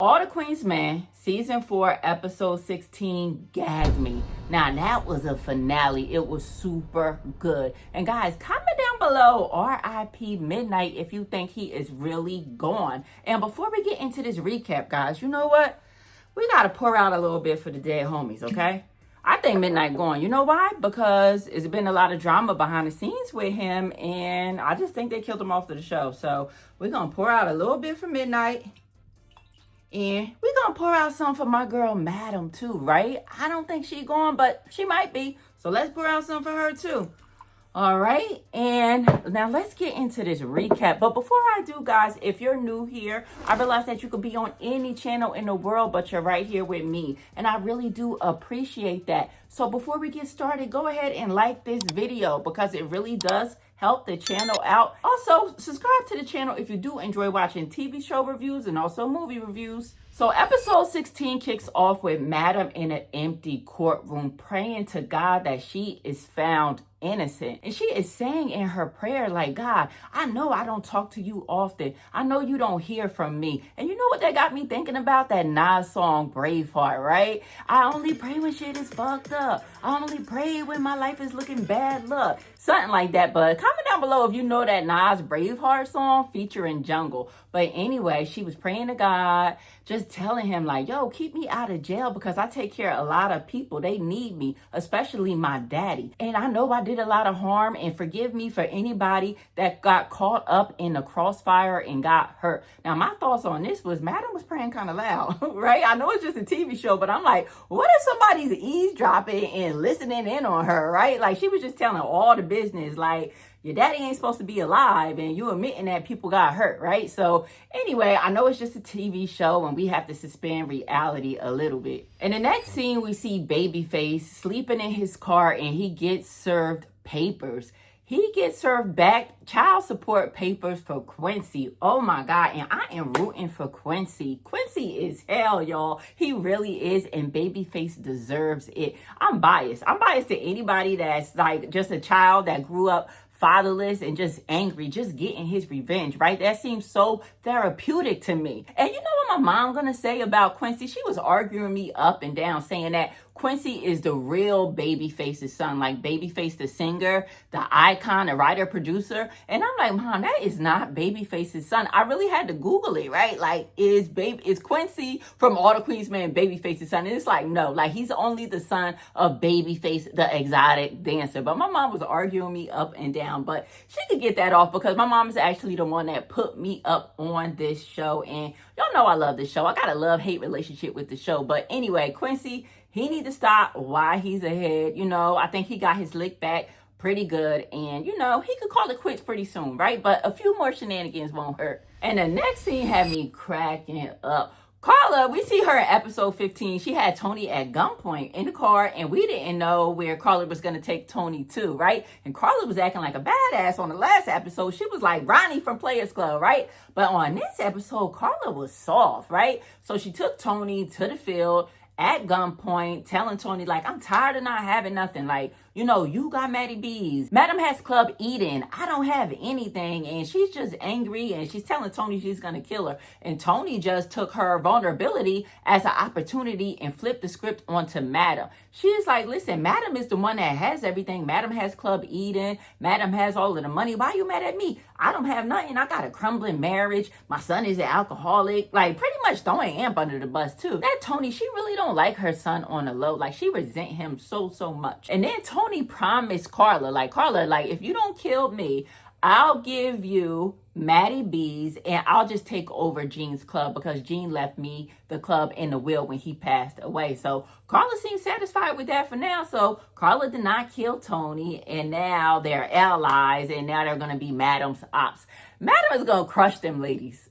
All the Queen's Men, Season 4, Episode 16, gagged me. Now, that was a finale. It was super good. And guys, comment down below, R.I.P. Midnight, if you think he is really gone. And before we get into this recap, guys, you know what? We got to pour out a little bit for the dead homies, okay? I think Midnight gone. You know why? Because it's been a lot of drama behind the scenes with him, and I just think they killed him off of the show. So we're going to pour out a little bit for Midnight. And we're going to pour out some for my girl, Madam, too, right? I don't think she gone, but she might be. So let's pour out some for her, too. All right. And now let's get into this recap. But before I do, guys, if you're new here, I realize that you could be on any channel in the world, but you're right here with me. And I really do appreciate that. So before we get started, go ahead and like this video because it really does help the channel out. Also, subscribe to the channel if you do enjoy watching TV show reviews and also movie reviews. So episode 16 kicks off with Madam in an empty courtroom praying to God that she is found innocent. And she is saying in her prayer, like, God, I know I don't talk to you often. I know you don't hear from me. And you know what that got me thinking about? That Nas song, Braveheart, right? I only pray when shit is fucked up. I only pray when my life is looking bad luck. Something like that. But comment down below if you know that Nas Braveheart song featuring Jungle. But anyway, she was praying to God, just telling him like, yo, keep me out of jail because I take care of a lot of people. They need me, especially my daddy. And I know I did a lot of harm, and forgive me for anybody that got caught up in the crossfire and got hurt. Now, my thoughts on this was Madam was praying kind of loud, right? I know it's just a TV show, but I'm like, what if somebody's eavesdropping and listening in on her, right? Like, she was just telling all the business, like, your daddy ain't supposed to be alive, and you admitting that people got hurt, right? So anyway, I know it's just a TV show and we have to suspend reality a little bit. In the next scene, we see Babyface sleeping in his car and he gets served papers. He gets served back child support papers for Quincy. Oh my God. And I am rooting for Quincy. Quincy is hell, y'all. He really is. And Babyface deserves it. I'm biased. I'm biased to anybody that's like just a child that grew up fatherless and just angry, just getting his revenge, right? That seems so therapeutic to me. And you know what my mom gonna say about Quincy? She was arguing me up and down saying that Quincy is the real Babyface's son, like Babyface the singer, the icon, the writer, producer. And I'm like, Mom, that is not Babyface's son. I really had to Google it, right? Like, is Quincy from All the Queen's Men Babyface's son? And it's like, no, like he's only the son of Babyface, the exotic dancer. But my mom was arguing me up and down, but she could get that off because my mom is actually the one that put me up on this show. And y'all know I love this show. I got a love-hate relationship with the show. But anyway, Quincy, he need to stop while he's ahead. You know, I think he got his lick back pretty good. And, you know, he could call it quits pretty soon, right? But a few more shenanigans won't hurt. And the next scene had me cracking up. Carla, we see her in episode 15. She had Tony at gunpoint in the car, and we didn't know where Carla was going to take Tony to, right? And Carla was acting like a badass on the last episode. She was like Ronnie from Players Club, right? But on this episode, Carla was soft, right? So she took Tony to the field at gunpoint, telling Tony, like, I'm tired of not having nothing. Like, you know, you got Maddie B's. Madam has Club Eden. I don't have anything. And she's just angry and she's telling Tony she's going to kill her. And Tony just took her vulnerability as an opportunity and flipped the script onto Madam. She's like, listen, Madam is the one that has everything. Madam has Club Eden. Madam has all of the money. Why are you mad at me? I don't have nothing. I got a crumbling marriage. My son is an alcoholic. Like, pretty much throwing Amp under the bus, too. That Tony, she really don't like her son on the low. Like, she resent him so much. And then Tony promised Carla, like, if you don't kill me, I'll give you Maddie B's and I'll just take over Gene's club because Gene left me the club in the will when he passed away. So Carla seems satisfied with that for now. So Carla did not kill Tony, and now they're allies, and now they're going to be Madam's ops. Madam is going to crush them ladies.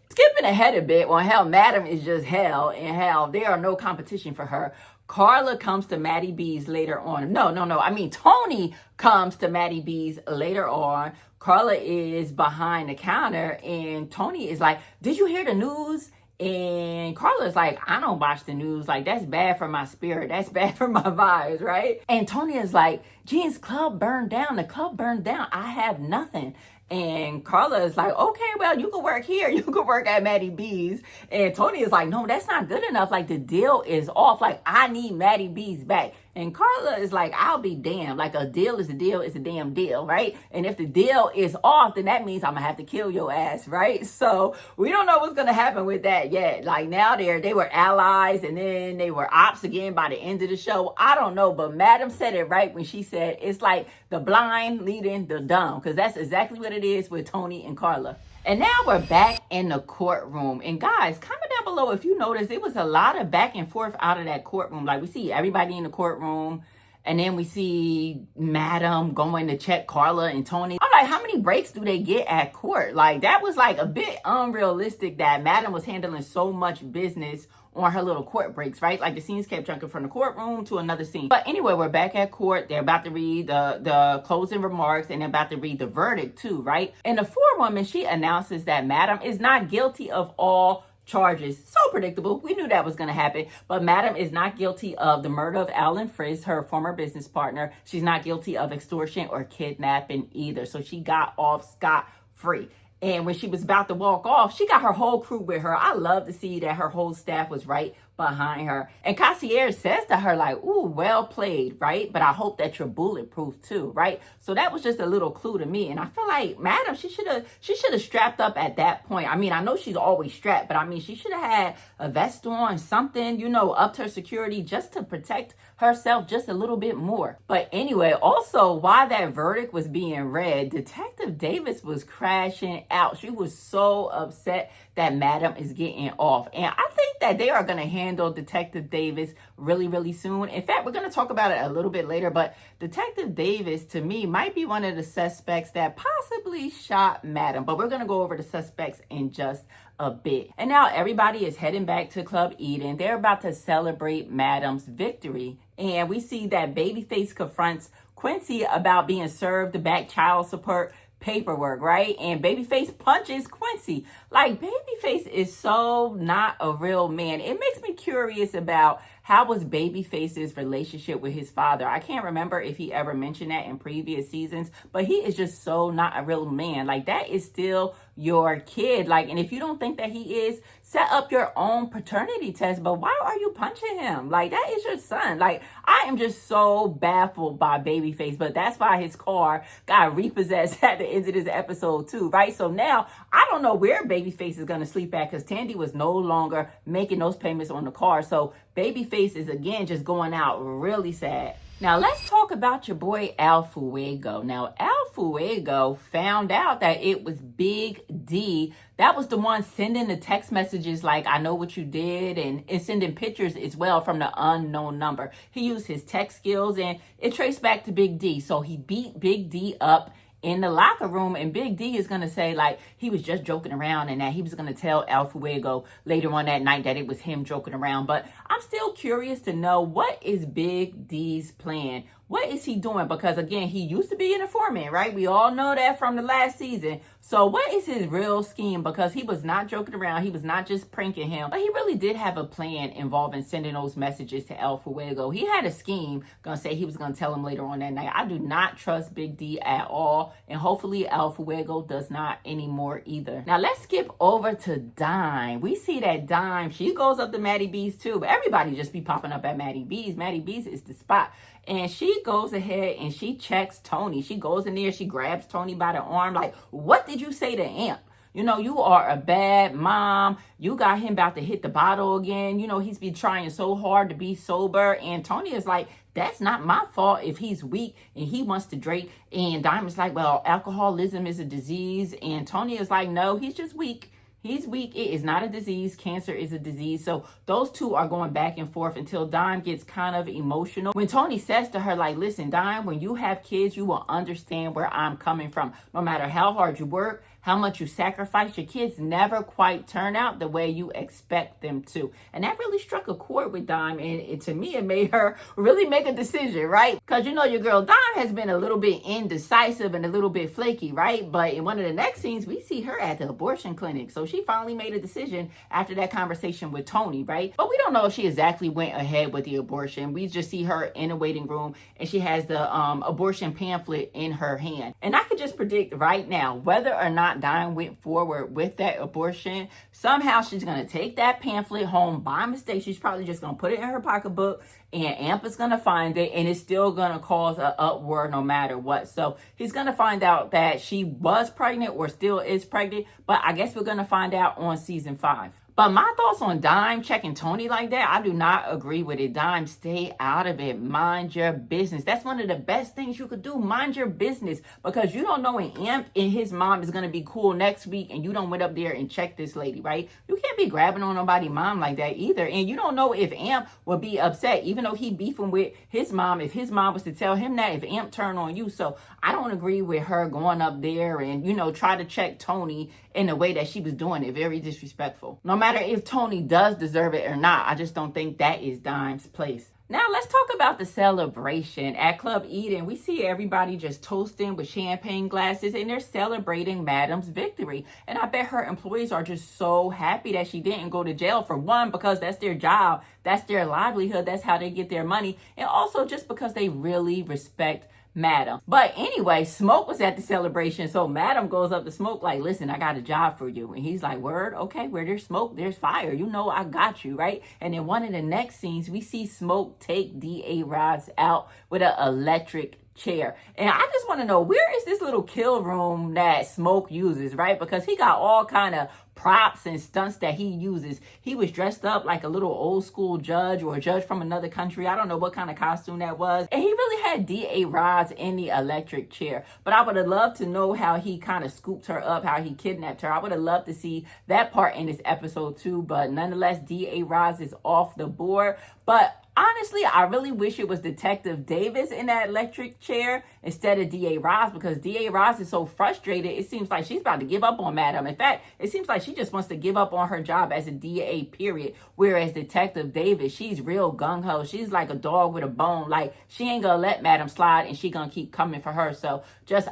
Skipping ahead a bit on how Madam is just hell and how there are no competition for her. Carla comes to Maddie B's later on. Tony comes to Maddie B's later on. Carla is behind the counter and Tony is like, did you hear the news? And Carla's like, I don't watch the news. Like, that's bad for my spirit. That's bad for my vibes, right? And Tony is like, Gene's club burned down. The club burned down. I have nothing. And Carla is like, okay, well, you can work here. You can work at Maddie B's. And Tony is like, no, that's not good enough. Like, the deal is off. Like, I need Maddie B's back. And Carla is like, I'll be damned. Like, a deal is a deal is a damn deal, right? And if the deal is off, then that means I'm going to have to kill your ass, right? So we don't know what's going to happen with that yet. Like, now they were allies and then they were ops again by the end of the show. I don't know, but Madam said it right when she said it's like the blind leading the dumb, because that's exactly what it is with Tony and Carla. And now we're back in the courtroom. And guys, comment down below if you noticed it was a lot of back and forth out of that courtroom. Like, we see everybody in the courtroom, and then we see Madam going to check Carla and Tony. I'm like, how many breaks do they get at court? Like, that was like a bit unrealistic that Madam was handling so much business on her little court breaks, right? Like, the scenes kept jumping from the courtroom to another scene. But anyway, we're back at court. They're about to read the closing remarks, and they're about to read the verdict too, right? And the forewoman, she announces that Madam is not guilty of all charges. So predictable. We knew that was going to happen. But Madam is not guilty of the murder of Alan Frizz, her former business partner. She's not guilty of extortion or kidnapping either. So she got off scot-free. And when she was about to walk off, she got her whole crew with her. I love to see that her whole staff was right behind her. And Concierge says to her, like, ooh, well played, right? But I hope that you're bulletproof too, right? So that was just a little clue to me. And I feel like Madam, she should have strapped up at that point. I mean, I know she's always strapped, but I mean, she should have had a vest on, something, you know, upped her security just to protect herself just a little bit more. But anyway, also, while that verdict was being read, Detective Davis was crashing out. She was so upset that Madam is getting off. And I think that they are going to handle Detective Davis really, really soon. In fact, we're going to talk about it a little bit later, but Detective Davis, to me, might be one of the suspects that possibly shot Madam. But we're going to go over the suspects in just a bit. And now everybody is heading back to Club Eden. They're about to celebrate Madam's victory. And we see that Babyface confronts Quincy about being served the back child support paperwork, right? And Babyface punches Quincy. Like, Babyface is so not a real man. It makes me curious about how was Babyface's relationship with his father. I can't remember if he ever mentioned that in previous seasons, but he is just so not a real man. Like, that is still your kid. Like, and if you don't think that he is, set up your own paternity test. But why are you punching him? Like, that is your son. Like, I am just so baffled by Babyface, but that's why his car got repossessed at the end of this episode too, right? So now I don't know where Babyface is going to sleep at, because Tandy was no longer making those payments on the car. So Babyface is again just going out really sad. Now let's talk about your boy Al Fuego. Now Al Fuego found out that it was Big D that was the one sending the text messages like, I know what you did, and sending pictures as well from the unknown number. He used his tech skills, and it traced back to Big D. So he beat Big D up in the locker room, and Big D is going to say like he was just joking around, and that he was going to tell Al Fuego later on that night that it was him joking around. But I'm still curious to know, what is Big D's plan? What is he doing? Because again, he used to be an informant, right? We all know that from the last season. So what is his real scheme? Because he was not joking around. He was not just pranking him, but he really did have a plan involving sending those messages to Al Fuego. He had a scheme. Gonna say he was gonna tell him later on that night. I do not trust Big D at all. And hopefully Al Fuego does not anymore either. Now let's skip over to Dime. We see that Dime, she goes up to Maddie B's too. But everybody just be popping up at Maddie B's. Maddie B's is the spot. And she goes ahead and she checks Tony. She goes in there, she grabs Tony by the arm like, what did you say to Amp? You know, you are a bad mom. You got him about to hit the bottle again. You know, he's been trying so hard to be sober. And Tony is like, that's not my fault if he's weak and he wants to drink. And Diamond's like, well, alcoholism is a disease. And Tony is like, no, he's just weak. He's weak. It is not a disease. Cancer is a disease. So those two are going back and forth until Dime gets kind of emotional. When Tony says to her, like, listen, Dime, when you have kids, you will understand where I'm coming from. No matter how hard you work, how much you sacrifice, your kids never quite turn out the way you expect them to. And that really struck a chord with Dime. And to me, it made her really make a decision, right? Because you know, your girl Dime has been a little bit indecisive and a little bit flaky, right? But in one of the next scenes, we see her at the abortion clinic. So she finally made a decision after that conversation with Tony, right? But we don't know if she exactly went ahead with the abortion. We just see her in a waiting room and she has the abortion pamphlet in her hand. And I could just predict right now, whether or not Dime went forward with that abortion, somehow she's going to take that pamphlet home by mistake. She's probably just going to put it in her pocketbook, and Amp is going to find it, and it's still going to cause an uproar no matter what. So he's going to find out that she was pregnant or still is pregnant, but I guess we're going to find out on season 5. But my thoughts on Dime checking Tony like that, I do not agree with it. Dime, stay out of it. Mind your business. That's one of the best things you could do. Mind your business. Because you don't know when Amp and his mom is going to be cool next week and you don't went up there and check this lady, right? You can't be grabbing on nobody's mom like that either. And you don't know if Amp would be upset, even though he beefing with his mom, if his mom was to tell him that, if Amp turned on you. So I don't agree with her going up there and, you know, try to check Tony in the way that she was doing it. Very disrespectful. No matter if Tony does deserve it or not, I just don't think that is Dime's place. Now let's talk about the celebration. At Club Eden, we see everybody just toasting with champagne glasses and they're celebrating Madam's victory. And I bet her employees are just so happy that she didn't go to jail, for one, because that's their job, that's their livelihood, that's how they get their money. And also just because they really respect Madam. But anyway, Smoke was at the celebration, so Madam goes up to Smoke like, listen, I got a job for you. And he's like, word? Okay, where there's smoke, there's fire. You know I got you, right? And in one of the next scenes, we see Smoke take D.A. Rods out with an electric chair. And I just want to know, where is this little kill room that Smoke uses, right? Because he got all kind of props and stunts that he uses. He was dressed up like a little old school judge or a judge from another country. I don't know what kind of costume that was. And he really had D.A. Rods in the electric chair. But I would have loved to know how he kind of scooped her up, how he kidnapped her. I would have loved to see that part in this episode too. But nonetheless, D.A. Rods is off the board. But honestly, I really wish it was Detective Davis in that electric chair instead of D.A. Ross, because D.A. Ross is so frustrated, it seems like she's about to give up on Madam. In fact, it seems like she just wants to give up on her job as a DA, period. Whereas Detective Davis, she's real gung-ho. She's like a dog with a bone. Like, she ain't gonna let Madam slide and she gonna keep coming for her. So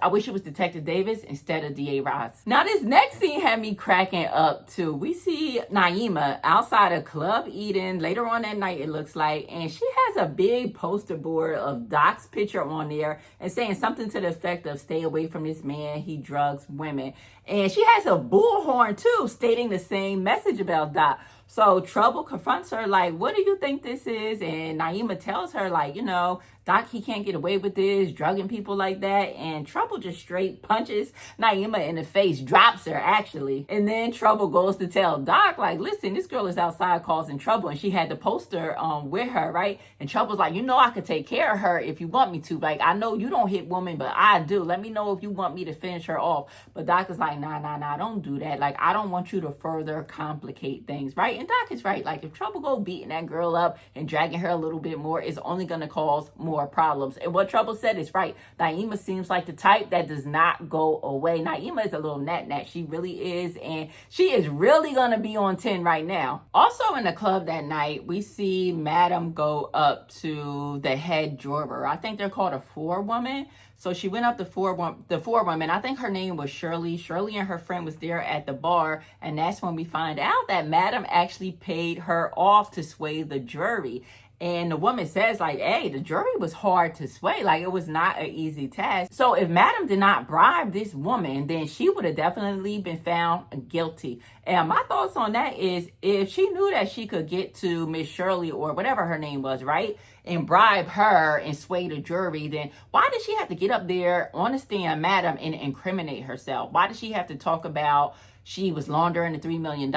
I wish it was Detective Davis instead of D.A. Ross. Now, this next scene had me cracking up too. We see Naima outside of Club Eden later on that night, it looks like, and she has a big poster board of Doc's picture on there and saying something to the effect of stay away from this man, he drugs women. And she has a bullhorn too stating the same message about Doc. So Trouble confronts her like, what do you think this is? And Naima tells her like, you know, Doc, he can't get away with this, drugging people like that. And Trouble just straight punches Naima in the face, drops her actually. And then Trouble goes to tell Doc like, listen, this girl is outside causing trouble. And she had the poster with her, right? And Trouble's like, you know, I could take care of her if you want me to. Like, I know you don't hit women, but I do. Let me know if you want me to finish her off. But Doc is like, nah, don't do that. Like, I don't want you to further complicate things, right? And Doc is right. Like, if Trouble go beating that girl up and dragging her a little bit more, it's only going to cause more problems. And what Trouble said is right. Naima seems like the type that does not go away. Naima is a little nat. She really is. And she is really going to be on 10 right now. Also in the club that night, we see Madam go up to the head juror. I think they're called a forewoman. So she went up to the forewoman. I think her name was Shirley. Shirley and her friend was there at the bar. And that's when we find out that Madam actually paid her off to sway the jury. And the woman says like, hey, the jury was hard to sway. Like, it was not an easy task. So if Madam did not bribe this woman, then she would have definitely been found guilty. And my thoughts on that is, if she knew that she could get to Miss Shirley or whatever her name was, right, and bribe her and sway the jury, then why did she have to get up there on the stand, Madam, and incriminate herself? Why did she have to talk about she was laundering the $3 million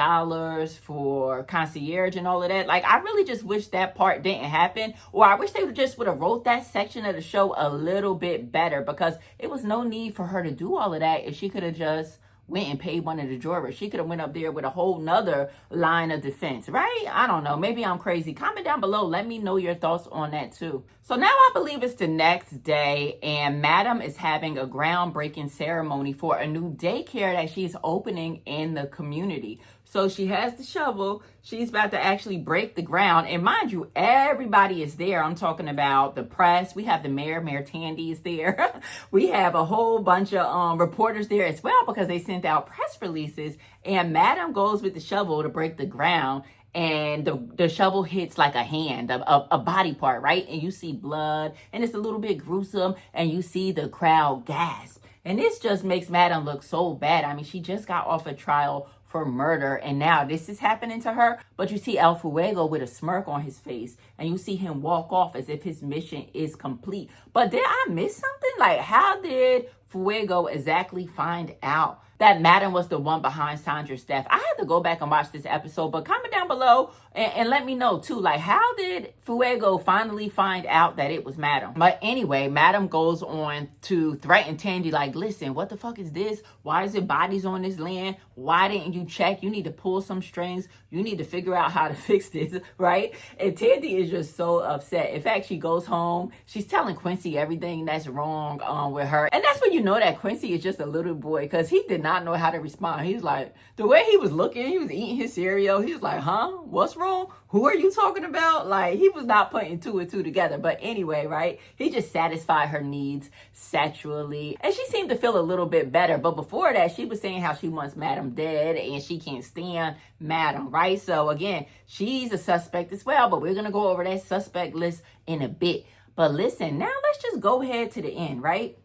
for concierge and all of that? Like, I really just wish that part didn't happen. Or I wish they just would have wrote that section of the show a little bit better, because it was no need for her to do all of that if she could have just went and paid one of the jurors. She could have went up there with a whole nother line of defense, right? I don't know. Maybe I'm crazy. Comment down below. Let me know your thoughts on that too. So now I believe it's the next day, and Madam is having a groundbreaking ceremony for a new daycare that she's opening in the community. So she has the shovel. She's about to actually break the ground. And mind you, everybody is there. I'm talking about the press. We have the Mayor Tandy is there. We have a whole bunch of reporters there as well, because they sent out press releases. And Madam goes with the shovel to break the ground. And the shovel hits like a hand, a body part, right? And you see blood, and it's a little bit gruesome, and you see the crowd gasp. And this just makes Madam look so bad. I mean, she just got off a trial for murder, and now this is happening to her. But you see El Fuego with a smirk on his face, and you see him walk off as if his mission is complete. But did I miss something? Like, how did Fuego exactly find out that Madam was the one behind Sandra's death? I had to go back and watch this episode, but comment down below and let me know too. Like, how did Fuego finally find out that it was Madam? But anyway, Madam goes on to threaten Tandy, like, listen, what the fuck is this? Why is there bodies on this land? Why didn't you check? You need to pull some strings. You need to figure out how to fix this, right? And Tandy is just so upset. In fact, she goes home. She's telling Quincy everything that's wrong with her. And that's when you know that Quincy is just a little boy, because he did not know how to respond. He's like, the way he was looking, he was eating his cereal. He was like, huh? What's wrong? Who are you talking about? Like, he was not putting two and two together. But anyway, right? He just satisfied her needs sexually. And she seemed to feel a little bit better. But before that, she was saying how she wants Madam dead and she can't stand Madam, right? So again, she's a suspect as well. But we're going to go over that suspect list in a bit. But listen, now let's just go ahead to the end, right?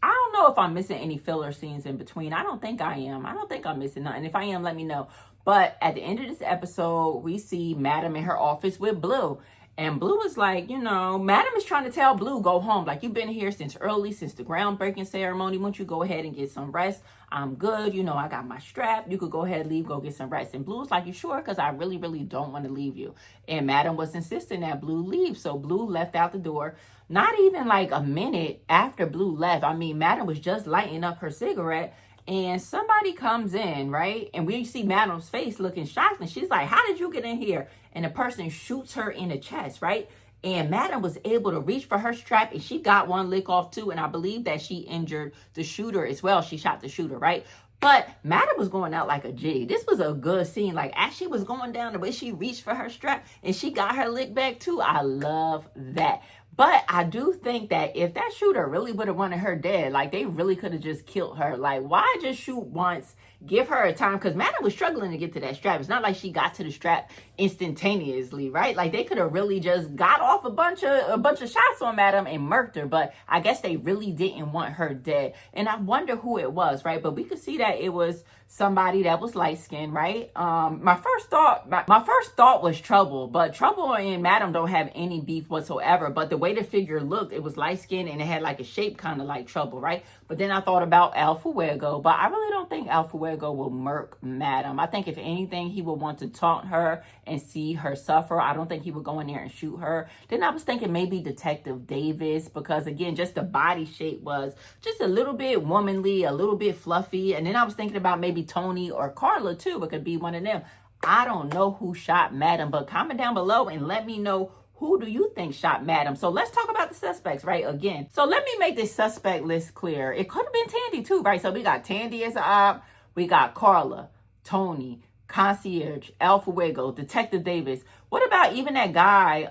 I don't know if I'm missing any filler scenes in between. I don't think I am. I don't think I'm missing nothing. If I am, let me know. But at the end of this episode, we see Madam in her office with Blue. And Blue is like, you know, Madam is trying to tell Blue, go home. Like, you've been here since the groundbreaking ceremony. Won't you go ahead and get some rest? I'm good. You know, I got my strap. You could go ahead, leave, go get some rest. And Blue's like, you sure? Because I really, really don't want to leave you. And Madam was insisting that Blue leave. So Blue left out the door. Not even like a minute after Blue left. I mean, Madam was just lighting up her cigarette. And somebody comes in, right? And we see Madam's face looking shocked. And she's like, how did you get in here? And the person shoots her in the chest, right? And Madam was able to reach for her strap, and she got one lick off too. And I believe that she injured the shooter as well. She shot the shooter, right? But Madam was going out like a G. This was a good scene. Like, as she was going down, the way she reached for her strap and she got her lick back too. I love that. But I do think that if that shooter really would have wanted her dead, like, they really could have just killed her. Like, why just shoot once? Give her a time, because Madam was struggling to get to that strap. It's not like she got to the strap instantaneously, right? Like, they could have really just got off a bunch of shots on Madam and murked her. But I guess they really didn't want her dead. And I wonder who it was, right? But we could see that it was somebody that was light-skinned, right? My first thought was Trouble, but Trouble and Madam don't have any beef whatsoever. But the way the figure looked, it was light-skinned and it had like a shape kind of like Trouble, right? But then I thought about El Fuego, but I really don't think El Fuego will murk Madam. I think if anything, he would want to taunt her and see her suffer. I don't think he would go in there and shoot her. Then I was thinking maybe Detective Davis, because again, just the body shape was just a little bit womanly, a little bit fluffy. And then I was thinking about maybe Tony or Carla too. It could be one of them. I don't know who shot Madam, but comment down below and let me know, who do you think shot Madam? So let's talk about the suspects, right? Again, so let me make this suspect list clear. It could have been Tandy too, right? So we got Tandy as an op. We got Carla, Tony, Concierge, El Fuego, Detective Davis. What about even that guy,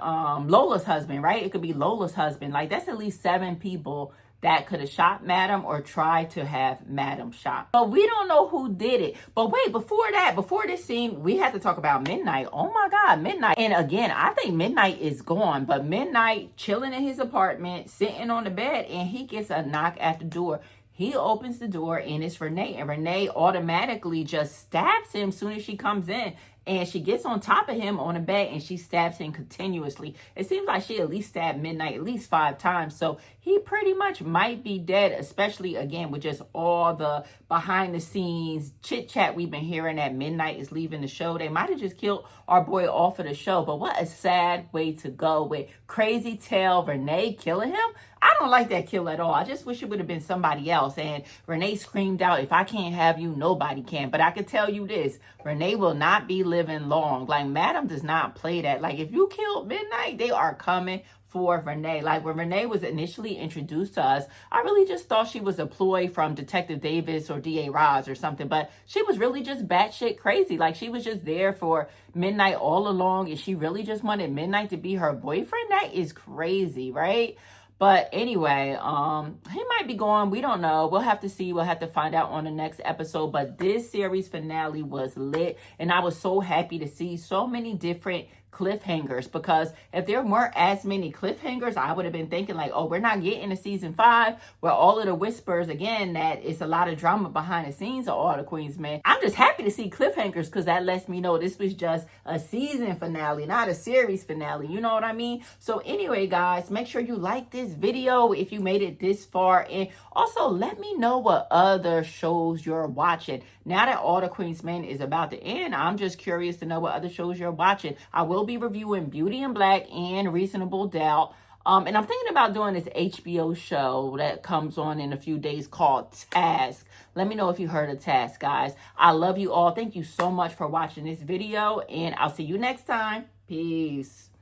Lola's husband, right? It could be Lola's husband. Like, that's at least 7 people that could have shot Madam or tried to have Madam shot. But we don't know who did it. But wait, before this scene, we have to talk about Midnight. Oh my God, Midnight. And again, I think Midnight is gone, but Midnight chilling in his apartment, sitting on the bed, and he gets a knock at the door. He opens the door and it's Renee, and Renee automatically just stabs him as soon as she comes in. and she gets on top of him on a bed and she stabs him continuously. It seems like she at least stabbed Midnight at least 5 times. So he pretty much might be dead, especially again with just all the behind the scenes chit chat we've been hearing that Midnight is leaving the show. They might have just killed our boy off of the show. But what a sad way to go with Crazy Tail Renee killing him. I don't like that kill at all. I just wish it would have been somebody else. And Renee screamed out, if I can't have you, nobody can. But I can tell you this, Renee will not be living long. Like, Madam does not play that. Like, if you killed Midnight, they are coming for Renee. Like, when Renee was initially introduced to us, I really just thought she was a ploy from Detective Davis or D.A. Roz or something. But she was really just batshit crazy. Like, she was just there for Midnight all along. And she really just wanted Midnight to be her boyfriend. That is crazy, right? But anyway, he might be gone. We don't know. We'll have to see. We'll have to find out on the next episode. But this series finale was lit. And I was so happy to see so many different cliffhangers, because if there weren't as many cliffhangers, I would have been thinking like, oh, we're not getting a season 5 where all of the whispers again that it's a lot of drama behind the scenes of All the Queen's Men. I'm just happy to see cliffhangers, because that lets me know this was just a season finale, not a series finale. You know what I mean? So anyway, guys, make sure you like this video if you made it this far, and also let me know what other shows you're watching. Now that All the Queen's Men is about to end, I'm just curious to know what other shows you're watching. I will be reviewing Beauty and Black and Reasonable Doubt. And I'm thinking about doing this HBO show that comes on in a few days called Task. Let me know if you heard of Task, guys. I love you all. Thank you so much for watching this video, and I'll see you next time. Peace.